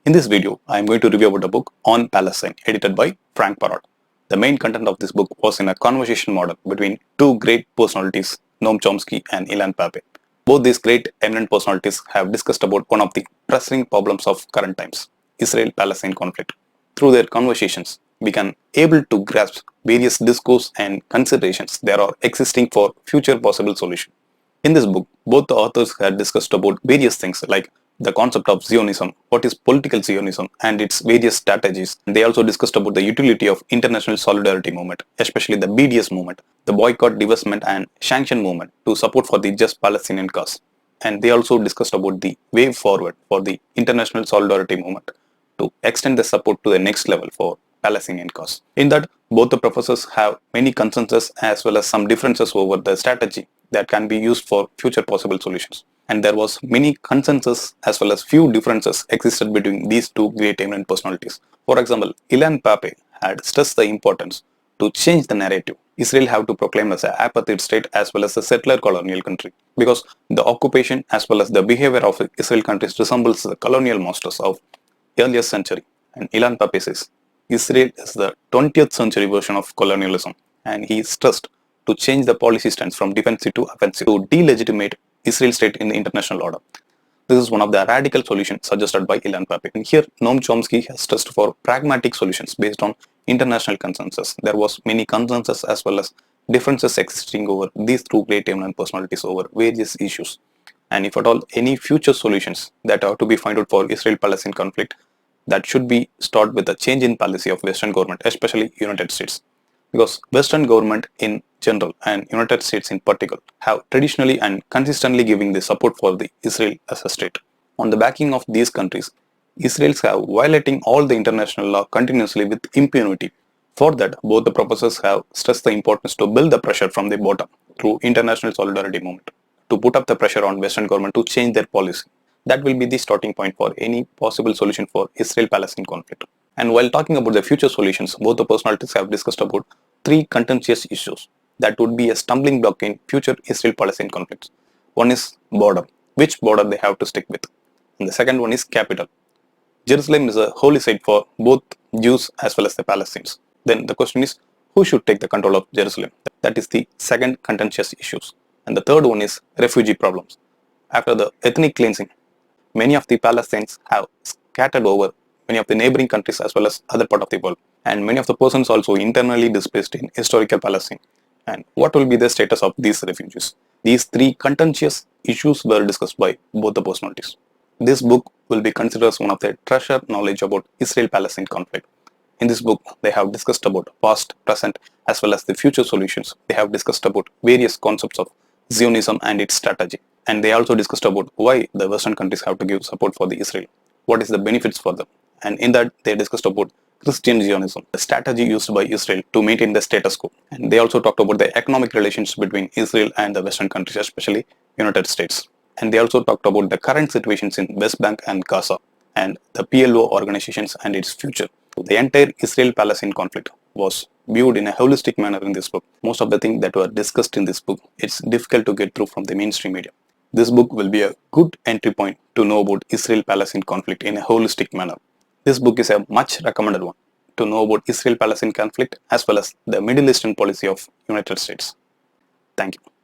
In this video, I am going to review about a book on Palestine edited by Frank Parrott. The main content of this book was in a conversation model between two great personalities, Noam Chomsky and Illan Pappe. Both these great eminent personalities have discussed about one of the pressing problems of current times, Israel-Palestine conflict. Through their conversations, we can able to grasp various discourse and considerations that are existing for future possible solution. In this book, both the authors had discussed about various things like the concept of Zionism, what is political Zionism and its various strategies. They also discussed about the utility of international solidarity movement, especially the BDS movement, the boycott, divestment and sanction movement to support for the just Palestinian cause. And they also discussed about the way forward for the international solidarity movement to extend the support to the next level for Palestinian cause. In that, both the professors have many consensus as well as some differences over the strategy that can be used for future possible solutions. And there was many consensus as well as few differences existed between these two great eminent personalities. For example, Illan Pappe had stressed the importance to change the narrative. Israel have to proclaim as an apartheid state as well as a settler colonial country, because the occupation as well as the behavior of Israel countries resembles the colonial masters of earlier century. And Illan Pappe says Israel is the 20th century version of colonialism, and he stressed to change the policy stance from defensive to offensive to delegitimate Israel state in the international order. This is one of the radical solutions suggested by Ilan Pappe. And here, Noam Chomsky has stressed for pragmatic solutions based on international consensus. There was many consensus as well as differences existing over these two great eminent personalities over various issues. And if at all any future solutions that are to be found out for Israel-Palestine conflict, that should be start with a change in policy of Western government, especially United States. Because Western government in general and United States in particular have traditionally and consistently giving the support for the Israel as a state. On the backing of these countries, Israelis have violating all the international law continuously with impunity. For that, both the professors have stressed the importance to build the pressure from the bottom through international solidarity movement to put up the pressure on Western government to change their policy. That will be the starting point for any possible solution for Israel-Palestine conflict. And while talking about the future solutions, both the personalities have discussed about three contentious issues that would be a stumbling block in future Israel-Palestine conflicts. One is border, which border they have to stick with. And the second one is capital. Jerusalem is a holy site for both Jews as well as the Palestinians. Then the question is, who should take the control of Jerusalem? That is the second contentious issues. And the third one is refugee problems. After the ethnic cleansing, many of the Palestinians have scattered over many of the neighboring countries as well as other part of the world, and many of the persons also internally displaced in historical Palestine. And what will be the status of these refugees? These three contentious issues were discussed by both the personalities. This book will be considered as one of the treasure knowledge about Israel-Palestine conflict. In this book, they have discussed about past, present as well as the future solutions. They have discussed about various concepts of Zionism and its strategy. And they also discussed about why the Western countries have to give support for the Israel. What is the benefits for them? And in that, they discussed about Christian Zionism, the strategy used by Israel to maintain the status quo. And they also talked about the economic relations between Israel and the Western countries, especially United States. And they also talked about the current situations in West Bank and Gaza and the PLO organizations and its future. The entire Israel-Palestine conflict was viewed in a holistic manner in this book. Most of the things that were discussed in this book, it's difficult to get through from the mainstream media. This book will be a good entry point to know about Israel-Palestine conflict in a holistic manner. This book is a much recommended one to know about Israel-Palestine conflict as well as the Middle Eastern policy of United States. Thank you.